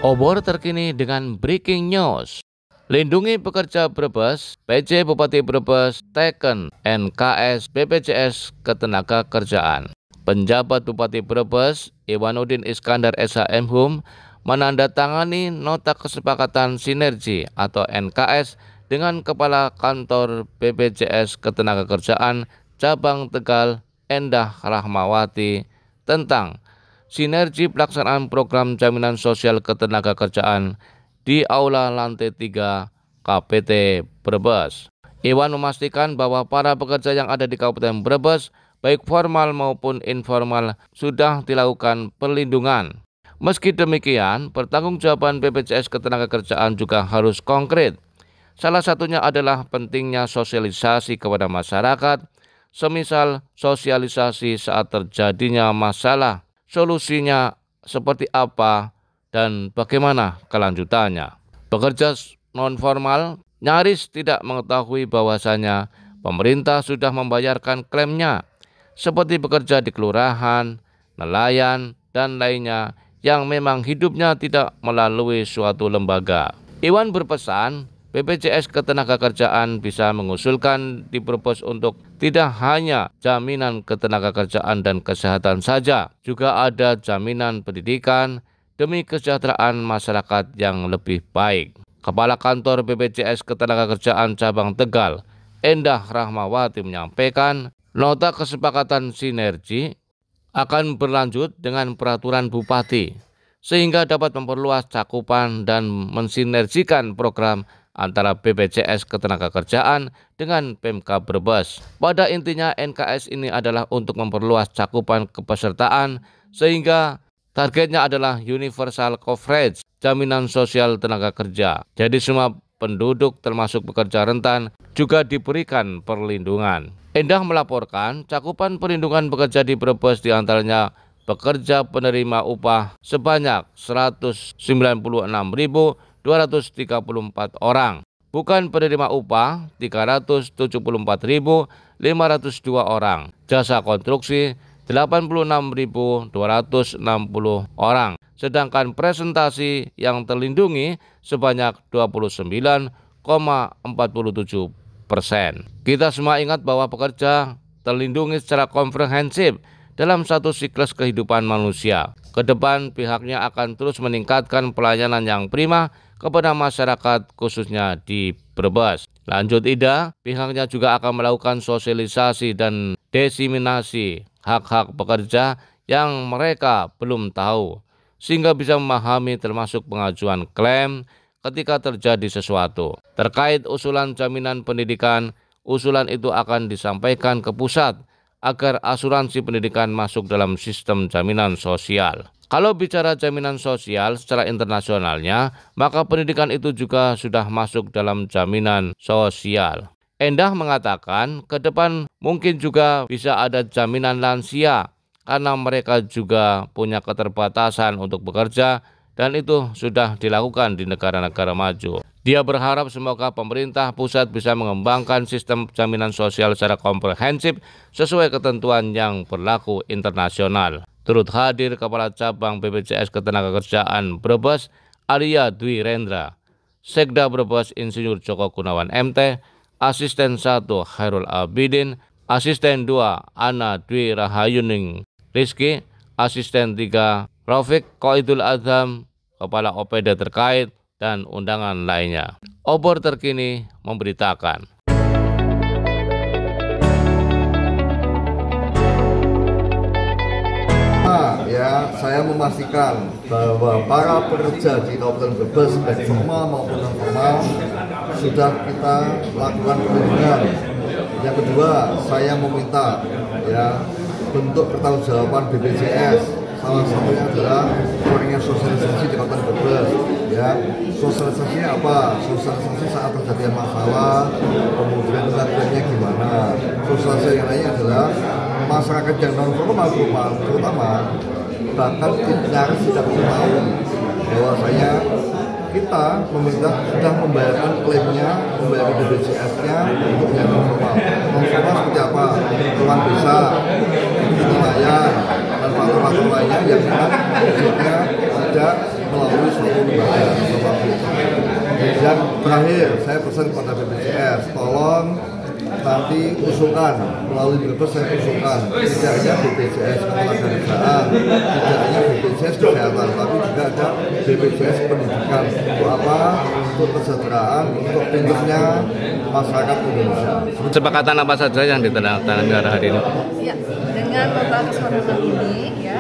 Obor terkini dengan breaking news. Lindungi pekerja Brebes, PJ Bupati Brebes teken NKS BPJS Ketenagakerjaan. Penjabat Bupati Brebes, Iwanuddin Iskandar SHM menandatangani nota kesepakatan sinergi atau NKS dengan Kepala Kantor BPJS Ketenagakerjaan Cabang Tegal Endah Rahmawati tentang sinergi pelaksanaan program jaminan sosial ketenagakerjaan di Aula Lantai 3 KPT Brebes. Iwan memastikan bahwa para pekerja yang ada di Kabupaten Brebes, baik formal maupun informal, sudah dilakukan perlindungan. Meski demikian, pertanggungjawaban BPJS Ketenagakerjaan juga harus konkret. Salah satunya adalah pentingnya sosialisasi kepada masyarakat, semisal sosialisasi saat terjadinya masalah, solusinya seperti apa, dan bagaimana kelanjutannya. Pekerja non-formal nyaris tidak mengetahui bahwasanya pemerintah sudah membayarkan klaimnya, seperti pekerja di kelurahan, nelayan, dan lainnya yang memang hidupnya tidak melalui suatu lembaga. Iwan berpesan, BPJS Ketenagakerjaan bisa mengusulkan di Brebes untuk tidak hanya jaminan ketenagakerjaan dan kesehatan saja, juga ada jaminan pendidikan demi kesejahteraan masyarakat yang lebih baik. Kepala Kantor BPJS Ketenagakerjaan Cabang Tegal, Endah Rahmawati menyampaikan, nota kesepakatan sinergi akan berlanjut dengan peraturan Bupati, sehingga dapat memperluas cakupan dan mensinergikan program antara BPJS Ketenagakerjaan dengan Pemkab Brebes. Pada intinya NKS ini adalah untuk memperluas cakupan kepesertaan sehingga targetnya adalah universal coverage jaminan sosial tenaga kerja. Jadi semua penduduk termasuk pekerja rentan juga diberikan perlindungan. Endah melaporkan cakupan perlindungan pekerja di Brebes diantaranya pekerja penerima upah sebanyak 196.234 orang, bukan penerima upah 374.502 orang, jasa konstruksi 86.260 orang, sedangkan presentasi yang terlindungi sebanyak 29,47%. Kita semua ingat bahwa pekerja terlindungi secara komprehensif dalam satu siklus kehidupan manusia. Kedepan pihaknya akan terus meningkatkan pelayanan yang prima kepada masyarakat khususnya di Brebes. Lanjut Ida, pihaknya juga akan melakukan sosialisasi dan diseminasi hak-hak pekerja yang mereka belum tahu, sehingga bisa memahami termasuk pengajuan klaim ketika terjadi sesuatu. Terkait usulan jaminan pendidikan, usulan itu akan disampaikan ke pusat agar asuransi pendidikan masuk dalam sistem jaminan sosial. Kalau bicara jaminan sosial secara internasionalnya, maka pendidikan itu juga sudah masuk dalam jaminan sosial. Endah mengatakan ke depan mungkin juga bisa ada jaminan lansia karena mereka juga punya keterbatasan untuk bekerja dan itu sudah dilakukan di negara-negara maju. Dia berharap semoga pemerintah pusat bisa mengembangkan sistem jaminan sosial secara komprehensif sesuai ketentuan yang berlaku internasional. Turut hadir Kepala Cabang BPJS Ketenagakerjaan Brebes Arya Dwi Rendra, Sekda Brebes Insinyur Joko Gunawan MT, Asisten 1 Khairul Abidin, Asisten 2 Ana Dwi Rahayuning Rizky, Asisten 3 Rafiq Qaidul Adham, Kepala OPD terkait, dan undangan lainnya. Obor terkini memberitakan. Saya memastikan bahwa para pekerja di Kabupaten Brebes, baik formal maupun non formal, sudah kita lakukan perlindungan. Yang kedua, saya meminta bentuk pertanggungjawaban BPJS. Salah satunya adalah kurangnya sosialisasi di Kabupaten Brebes. Sosialisasinya apa? Sosialisasi saat terjadi masalah, kemudian klaimnya gimana. Sosialisasi yang lainnya adalah masyarakat yang non formal terutama bahkan nyaris tidak tahu bahwasanya kita pemerintah sudah membayarkan klaimnya, membayarkan BPJS-nya untuk yang non formal. Non formal seperti apa? Keluhan desa, nelayan, dan faktor-faktor lainnya yang memang tidak melalui suatu lembaga. terakhir saya pesan kepada BPJS, tolong nanti usulkan melalui Brebes, saya usulkan tidak hanya BPJS ketenagakerjaan, tidak hanya BPJS kesehatan, tapi juga ada BPJS pendidikan. Untuk apa? Untuk kesejahteraan, untuk pinternya masyarakat Indonesia. Kesepakatan apa saja yang ditandatangani hari ini? Ya, dengan nota kesepakatan ini ya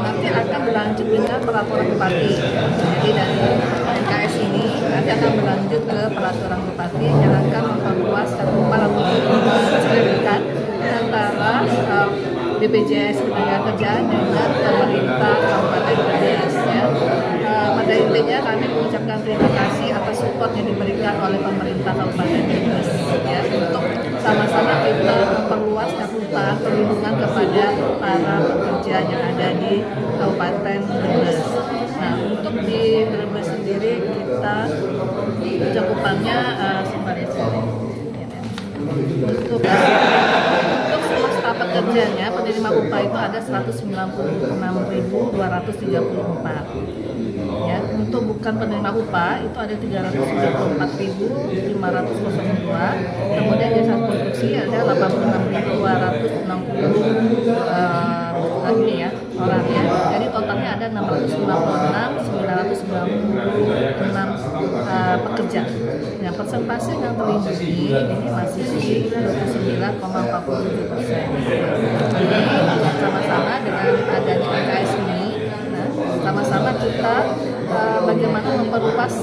nanti akan berlanjut dengan peraturan bupati. Jadi dari NKS ini nanti akan berlanjut ke peraturan bupati yang akan memperluas cakupan atau menyesuaikan antara BPJS Ketenagakerjaan dengan pemerintah Kabupaten Brebes. Ya. Pada intinya kami mengucapkan terima kasih atas support yang diberikan oleh pemerintah Kabupaten Brebes ya, untuk sama-sama kita memperluas cakupan perlindungan kepada para pekerja yang ada di Kabupaten Brebes. Nah, untuk di Brebes sendiri kita cakupannya untuk semua staf pekerjanya penerima upah itu ada 196.234 ya. Untuk bukan penerima upah itu ada 334.502, kemudian jasa konstruksi ada 86.260 ini ya orang ya. Jadi totalnya ada 656.996 pekerja. Nah, persentase yang terlindungi ini masih di 29,47%. Jadi sama-sama dengan adanya NKS ini, nah, sama-sama kita bagaimana memperluas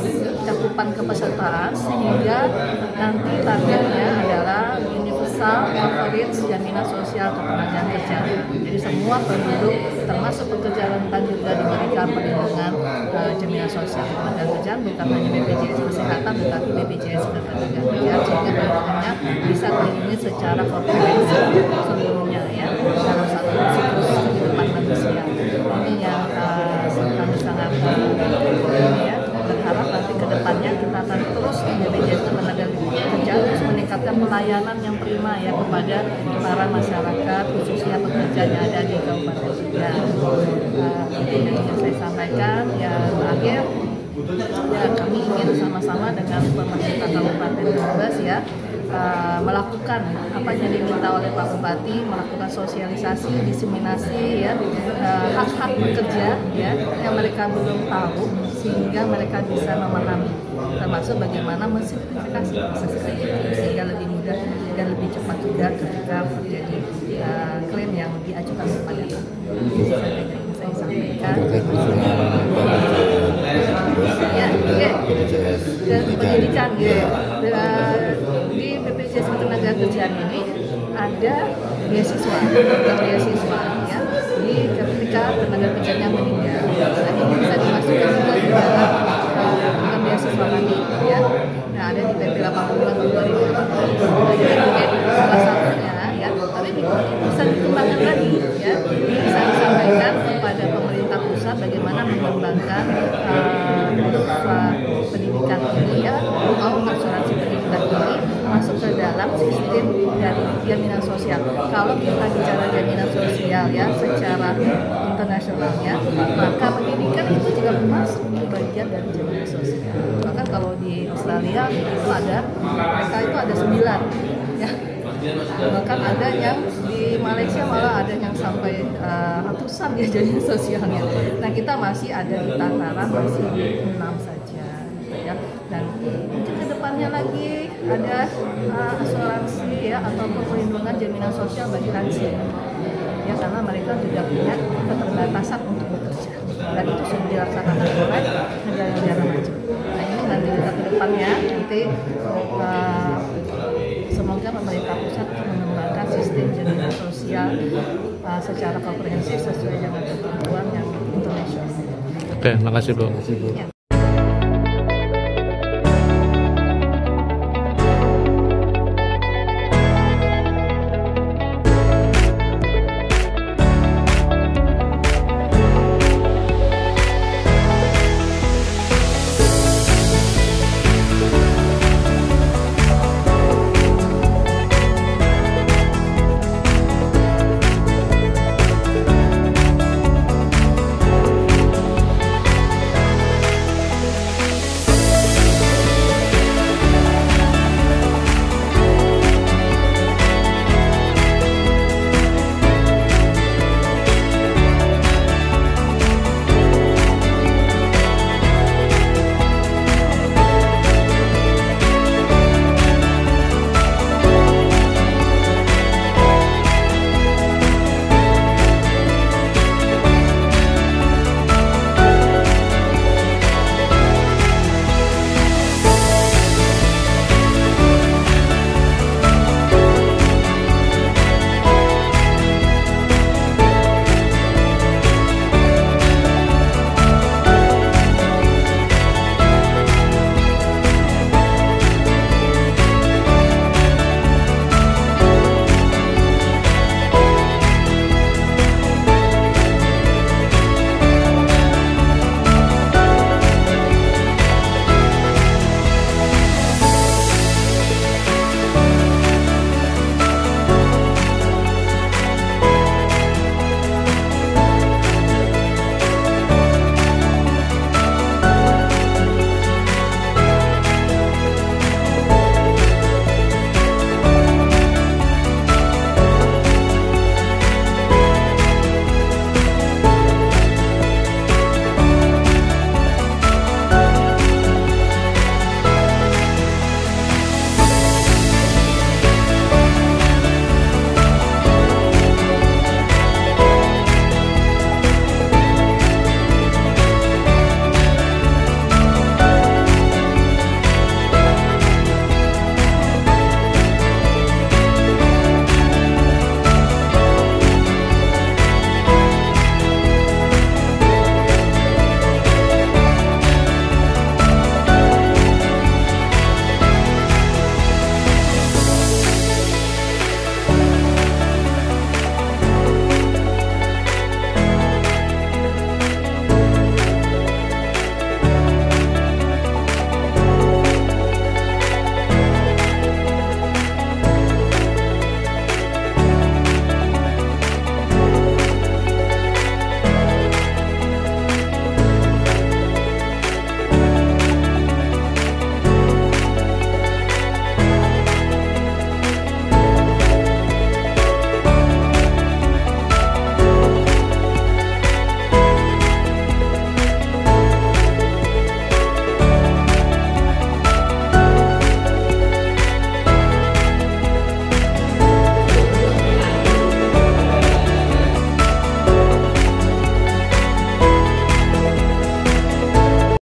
cakupan kepesertaan sehingga nanti targetnya adalah universal coverage jaminan sosial ketenagakerjaan. Jadi semua penduduk termasuk pekerja rentan juga diberikan perlindungan jaminan sosial ketenagakerjaan, bukan hanya BPJS Kesehatan tetapi BPJS Ketenagakerjaan, sehingga penduduknya bisa terlindungi secara komprehensif seluruhnya ya dalam satu siklus kehidupan manusia. Ini yang kami sangat ya, berharap nanti ke depannya kita akan terus BPJS Ketenagakerjaan terus meningkatkan pelayanan yang prima ya kepada para masyarakat khususnya pekerja yang ada di Kabupaten Tegal. Ini yang ingin saya sampaikan. Ya terakhir ya kami ingin sama-sama dengan pemerintah Kabupaten Brebes ya melakukan apa yang diminta oleh Pak Bupati, melakukan sosialisasi, diseminasi ya hak-hak pekerja ya yang mereka belum tahu sehingga mereka bisa memahami, termasuk bagaimana mensimplifikasi proses kredit sehingga lebih mudah dan lebih cepat juga ketika terjadi klaim yang diajukan kepada Pak. Ini saja yang ingin saya sampaikan. Ya, ke pendidikan ya. Di BPJS Ketenagakerjaan ini ada beasiswa ya. Di ketika tenaga kerjanya meninggal, nah ini bisa dimasukkan juga di dalam program beasiswa kami ya. Nah ada di PP 80 tahun 2018. Jadi salah satunya ya, tapi bisa dikembangkan lagi ya. Bisa disampaikan kepada pemerintah pusat bagaimana mengembangkan pendidikan ini ya, mau asuransi pendidikan ini masuk ke dalam sistem dari jaminan sosial. Kalau kita bicara jaminan sosial ya secara internasional ya, maka pendidikan itu juga masuk ke bagian dari jaminan sosial. Bahkan kalau di Australia itu ada, mereka itu ada 9 ya. Bahkan ada yang di Malaysia malah ada yang sampai ratusan ya jaminan sosialnya. Nah kita masih ada di tataran masih 6 saja ya. Dan mungkin kedepannya lagi ada asuransi ya atau perlindungan jaminan sosial bagi lansia ya, karena mereka juga punya keterbatasan untuk bekerja dan itu sudah dilaksanakan oleh negara-negara maju. Nah ini nanti kita kedepannya nanti semoga pemerintah pusat mengembangkan sistem jaminan sosial secara komprehensif sesuai dengan ketentuan yang internasional. Oke, makasih Bu. Ya.